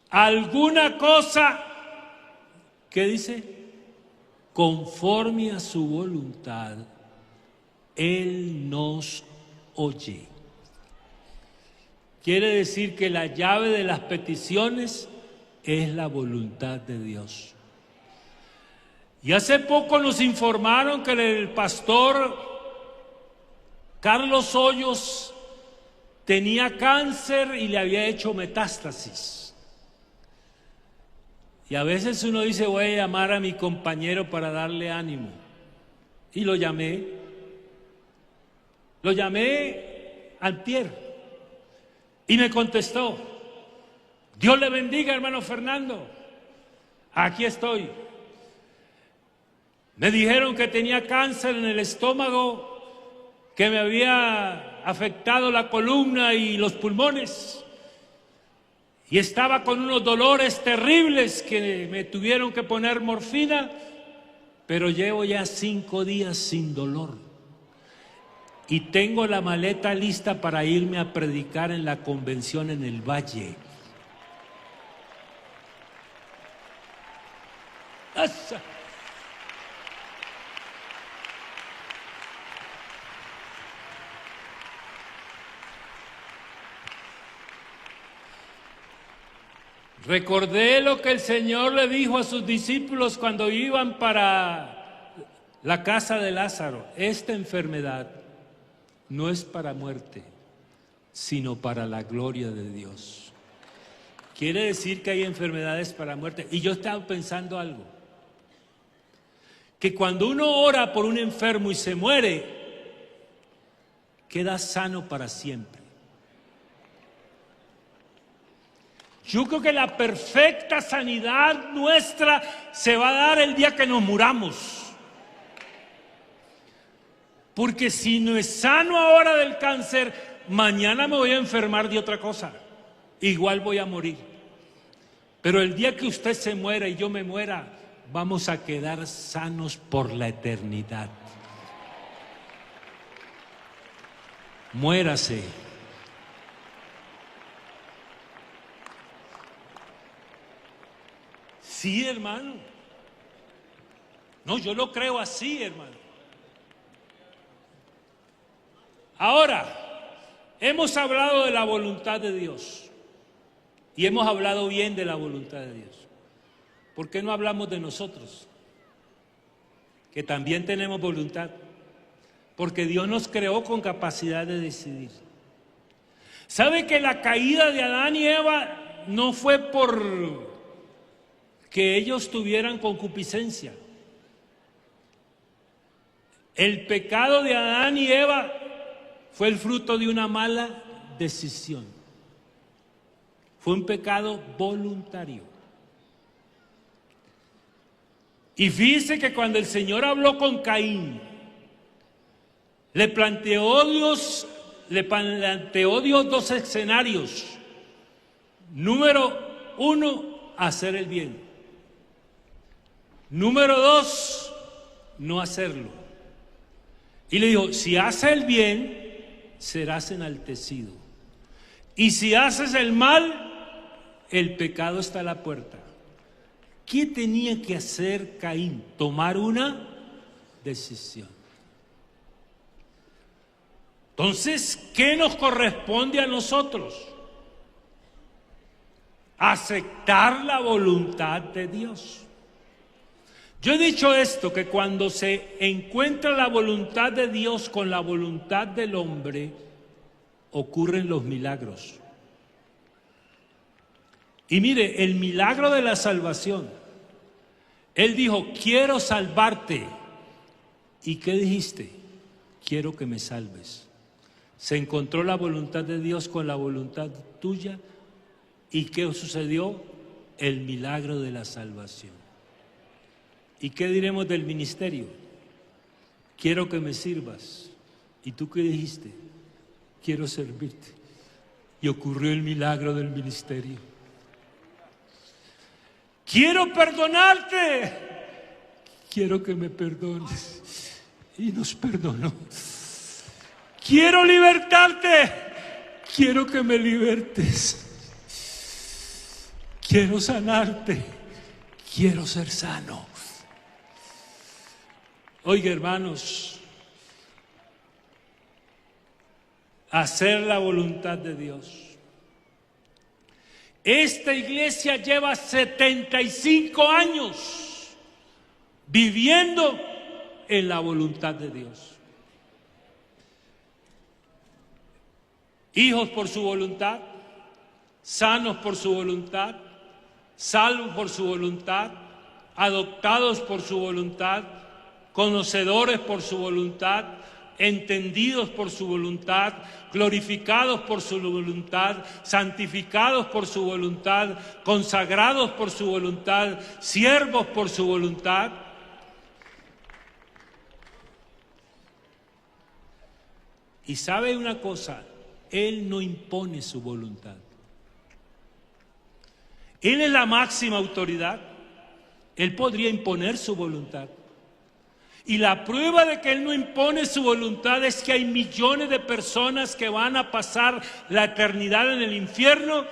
alguna cosa, ¿qué dice? Conforme a su voluntad, Él nos oye. Quiere decir que la llave de las peticiones es la voluntad de Dios. Y hace poco nos informaron que el pastor Carlos Hoyos tenía cáncer y le había hecho metástasis. Y a veces uno dice, voy a llamar a mi compañero para darle ánimo. Y lo llamé. Lo llamé antier. Y me contestó, Dios le bendiga, hermano Fernando. aquí estoy. Me dijeron que tenía cáncer en el estómago, que me había afectado la columna y los pulmones. Y estaba con unos dolores terribles que me tuvieron que poner morfina, pero llevo ya 5 días sin dolor. Y tengo la maleta lista para irme a predicar en la convención en el Valle. ¡Asa! Recordé lo que el Señor le dijo a sus discípulos cuando iban para la casa de Lázaro. Esta enfermedad no es para muerte, sino para la gloria de Dios. Quiere decir que hay enfermedades para muerte. Y yo estaba pensando algo, que cuando uno ora por un enfermo y se muere, queda sano para siempre. Yo creo que la perfecta sanidad nuestra se va a dar el día que nos muramos. Porque si no es sano ahora del cáncer, mañana me voy a enfermar de otra cosa. Igual voy a morir. Pero el día que usted se muera y yo me muera, vamos a quedar sanos por la eternidad. Muérase. Sí, hermano. No, yo lo creo así, hermano. Ahora, hemos hablado de la voluntad de Dios y hemos hablado bien de la voluntad de Dios. ¿Por qué no hablamos de nosotros? Que también tenemos voluntad, porque Dios nos creó con capacidad de decidir. ¿Sabe que la caída de Adán y Eva no fue por que ellos tuvieran concupiscencia? El pecado de Adán y Eva fue el fruto de una mala decisión. Fue un pecado voluntario. Y fíjese que cuando el Señor habló con Caín, le planteó Dios 2 escenarios. Número 1, hacer el bien. Número 2, no hacerlo. Y le dijo, si haces el bien, serás enaltecido. Y si haces el mal, el pecado está a la puerta. ¿Qué tenía que hacer Caín? Tomar una decisión. Entonces, ¿qué nos corresponde a nosotros? Aceptar la voluntad de Dios. Yo he dicho esto, que cuando se encuentra la voluntad de Dios con la voluntad del hombre, ocurren los milagros. Y mire, el milagro de la salvación. Él dijo, quiero salvarte. ¿Y qué dijiste? Quiero que me salves. Se encontró la voluntad de Dios con la voluntad tuya. ¿Y qué sucedió? El milagro de la salvación. ¿Y qué diremos del ministerio? Quiero que me sirvas. ¿Y tú qué dijiste? Quiero servirte. Y ocurrió el milagro del ministerio. Quiero perdonarte. Quiero que me perdones. Y nos perdonó. Quiero libertarte. Quiero que me libertes. Quiero sanarte. Quiero ser sano. Oiga, hermanos, hacer la voluntad de Dios. Esta iglesia lleva 75 años viviendo en la voluntad de Dios. Hijos por su voluntad, sanos por su voluntad, salvos por su voluntad, adoptados por su voluntad, conocedores por su voluntad, entendidos por su voluntad, glorificados por su voluntad, santificados por su voluntad, consagrados por su voluntad, siervos por su voluntad. Y sabe una cosa, Él no impone su voluntad. Él es la máxima autoridad. Él podría imponer su voluntad. Y la prueba de que Él no impone su voluntad es que hay millones de personas que van a pasar la eternidad en el infierno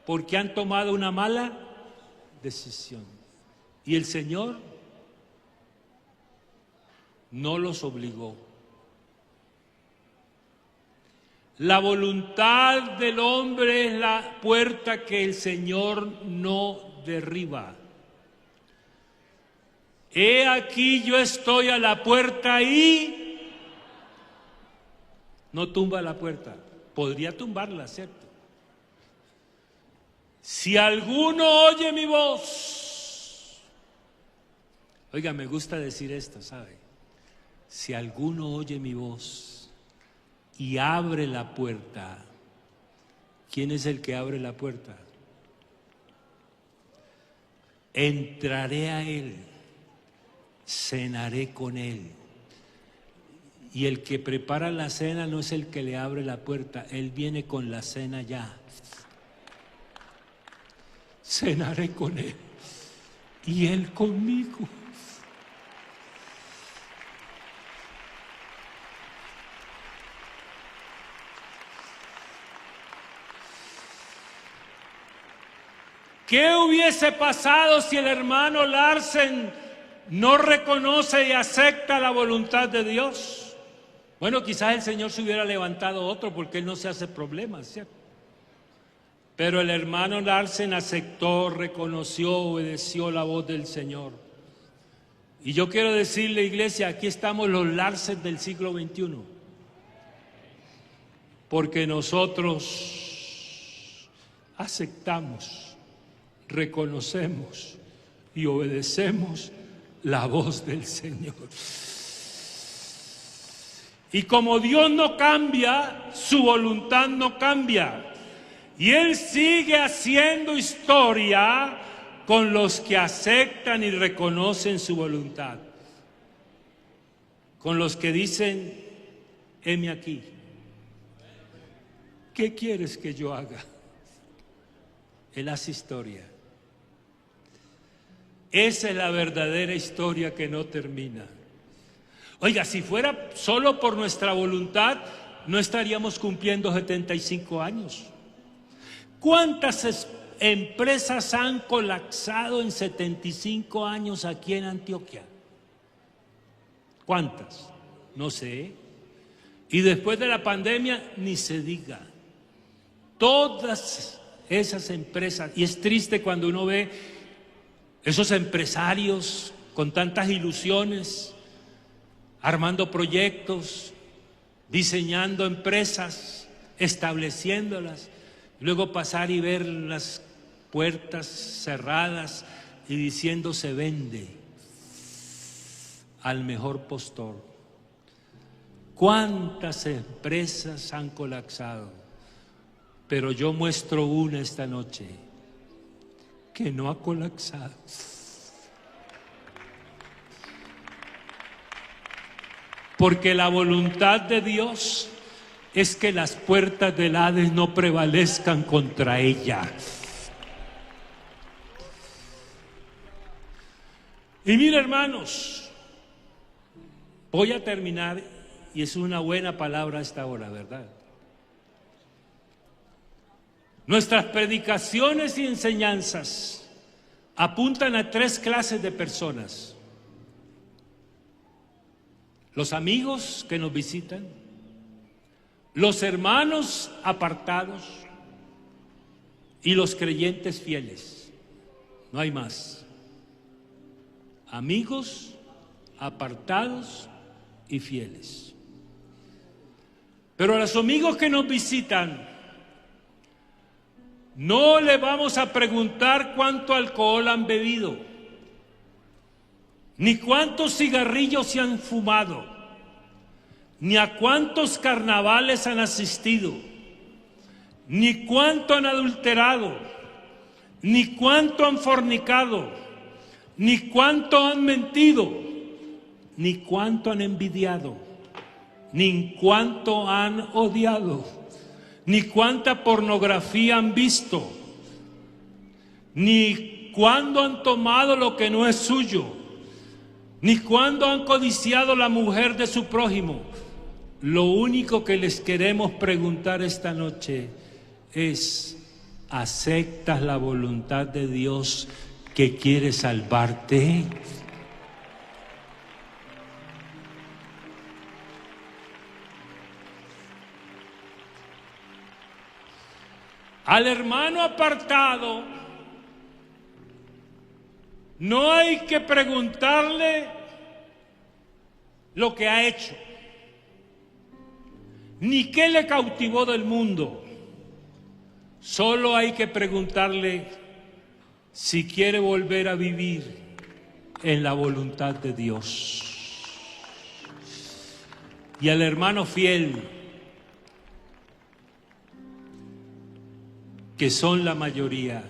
porque han tomado una mala decisión. Y el Señor no los obligó. La voluntad del hombre es la puerta que el Señor no derriba. He aquí yo estoy a la puerta y no tumba la puerta. Podría tumbarla, ¿cierto? Si alguno oye mi voz. Oiga, me gusta decir esto, ¿sabe? Si alguno oye mi voz y abre la puerta, ¿quién es el que abre la puerta? Entraré a él, cenaré con él. Y el que prepara la cena no es el que le abre la puerta, él viene con la cena ya. Cenaré con él y él conmigo. ¿Qué hubiese pasado si el hermano Larsen no reconoce y acepta la voluntad de Dios? Bueno, quizás el Señor se hubiera levantado otro porque Él no se hace problemas, ¿cierto? Pero el hermano Larsen aceptó, reconoció, obedeció la voz del Señor. Y yo quiero decirle, iglesia, aquí estamos los Larsen del siglo XXI. Porque nosotros aceptamos, reconocemos y obedecemos la voz del Señor. Y como Dios no cambia, su voluntad no cambia. Y Él sigue haciendo historia con los que aceptan y reconocen su voluntad. Con los que dicen, heme aquí. ¿Qué quieres que yo haga? Él hace historia. Esa es la verdadera historia que no termina. Oiga, si fuera solo por nuestra voluntad, no estaríamos cumpliendo 75 años. ¿Cuántas empresas han colapsado en 75 años aquí en Antioquia? ¿Cuántas? No sé. Y después de la pandemia, ni se diga. Todas esas empresas, y es triste cuando uno ve esos empresarios con tantas ilusiones, armando proyectos, diseñando empresas, estableciéndolas, luego pasar y ver las puertas cerradas y diciendo se vende al mejor postor. ¿Cuántas empresas han colapsado? Pero yo muestro una esta noche que no ha colapsado. Porque la voluntad de Dios es que las puertas del Hades no prevalezcan contra ella. Y mira, hermanos, voy a terminar, y es una buena palabra a esta hora, ¿verdad? Nuestras predicaciones y enseñanzas apuntan a 3 clases de personas: los amigos que nos visitan, los hermanos apartados y los creyentes fieles. No hay más. Amigos, apartados y fieles. Pero a los amigos que nos visitan, no le vamos a preguntar cuánto alcohol han bebido, ni cuántos cigarrillos se han fumado, ni a cuántos carnavales han asistido, ni cuánto han adulterado, ni cuánto han fornicado, ni cuánto han mentido, ni cuánto han envidiado, ni cuánto han odiado, ni cuánta pornografía han visto, ni cuándo han tomado lo que no es suyo, ni cuándo han codiciado la mujer de su prójimo. Lo único que les queremos preguntar esta noche es: ¿aceptas la voluntad de Dios que quiere salvarte? Al hermano apartado no hay que preguntarle lo que ha hecho, ni qué le cautivó del mundo. Solo hay que preguntarle si quiere volver a vivir en la voluntad de Dios. Y al hermano fiel, que son la mayoría,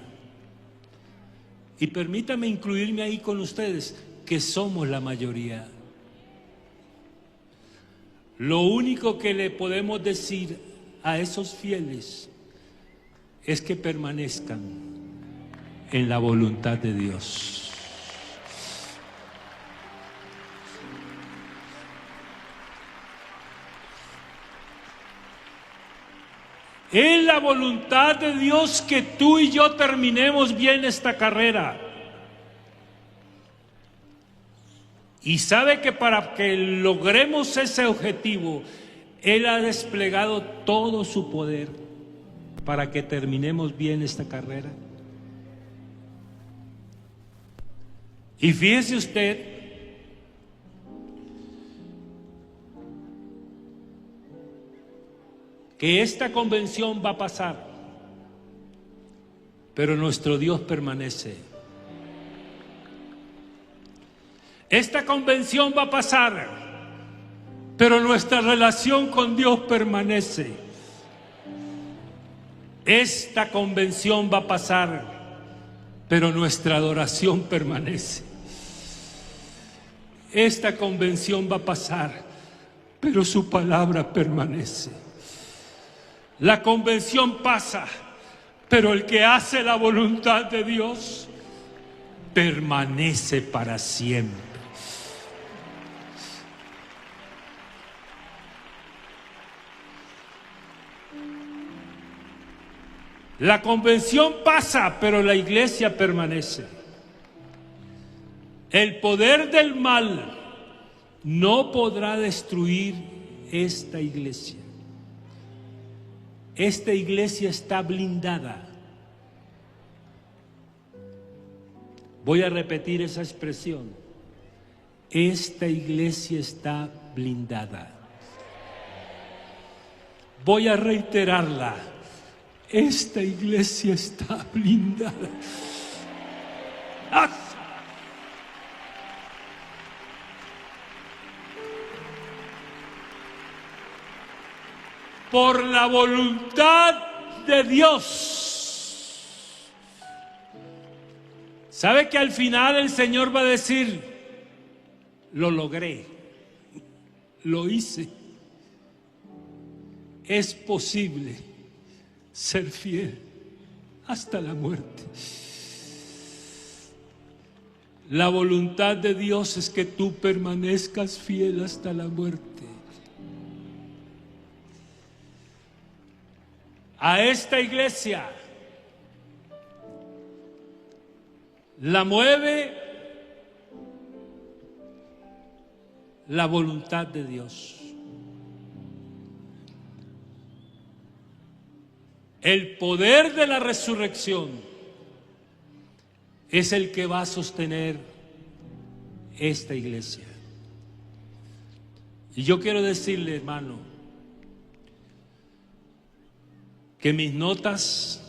y permítame incluirme ahí con ustedes, que somos la mayoría. Lo único que le podemos decir a esos fieles es que permanezcan en la voluntad de Dios. Es la voluntad de Dios que tú y yo terminemos bien esta carrera. Y sabe que para que logremos ese objetivo, Él ha desplegado todo su poder para que terminemos bien esta carrera. Y fíjese usted que esta convención va a pasar, pero nuestro Dios permanece. Esta convención va a pasar, pero nuestra relación con Dios permanece. Esta convención va a pasar, pero nuestra adoración permanece. Esta convención va a pasar, pero su palabra permanece. La convención pasa, pero el que hace la voluntad de Dios permanece para siempre. La convención pasa, pero la iglesia permanece. El poder del mal no podrá destruir esta iglesia. Esta iglesia está blindada. Voy a repetir esa expresión. Esta iglesia está blindada. Voy a reiterarla. Esta iglesia está blindada. ¡Ah! Por la voluntad de Dios. ¿Sabe que al final el Señor va a decir: lo logré, lo hice? Es posible ser fiel hasta la muerte. La voluntad de Dios es que tú permanezcas fiel hasta la muerte. A esta iglesia la mueve la voluntad de Dios. El poder de la resurrección es el que va a sostener esta iglesia. Y yo quiero decirle, hermano, que mis notas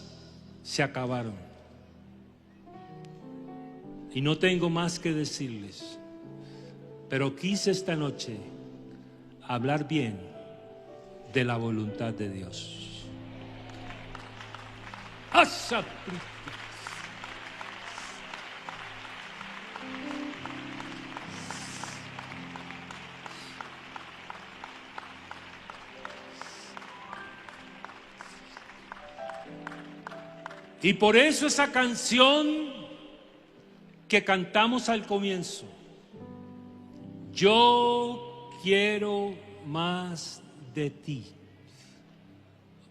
se acabaron. Y no tengo más que decirles. Pero quise esta noche hablar bien de la voluntad de Dios. ¡Asa! Y por eso esa canción que cantamos al comienzo, yo quiero más de ti.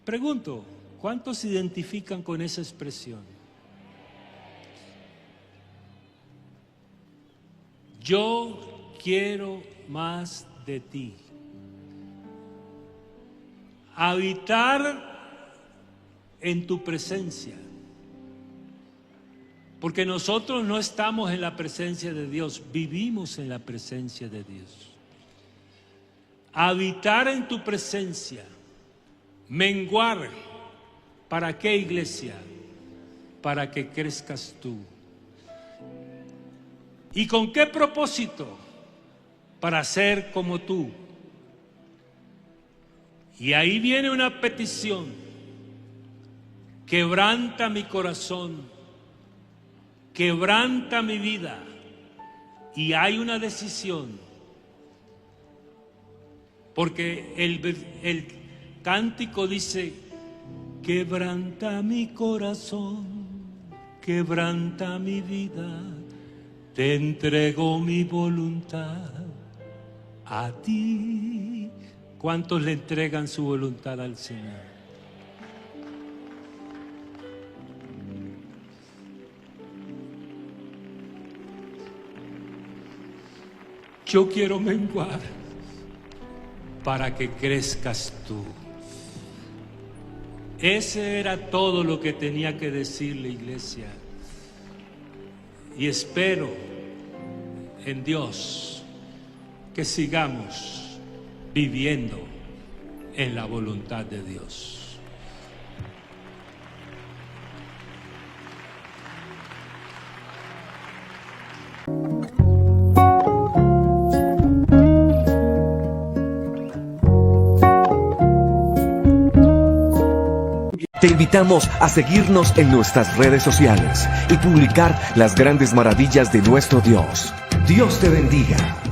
Pregunto, ¿cuántos se identifican con esa expresión? Yo quiero más de ti. Habitar en tu presencia. Porque nosotros no estamos en la presencia de Dios, vivimos en la presencia de Dios. Habitar en tu presencia, menguar. ¿Para qué, iglesia? Para que crezcas tú. ¿Y con qué propósito? Para ser como tú. Y ahí viene una petición. Quebranta mi corazón. Quebranta mi vida. Y hay una decisión. Porque el cántico dice, quebranta mi corazón, quebranta mi vida, te entrego mi voluntad a ti. ¿Cuántos le entregan su voluntad al Señor? Yo quiero menguar para que crezcas tú. Ese era todo lo que tenía que decir la iglesia. Y espero en Dios que sigamos viviendo en la voluntad de Dios. Te invitamos a seguirnos en nuestras redes sociales y publicar las grandes maravillas de nuestro Dios. Dios te bendiga.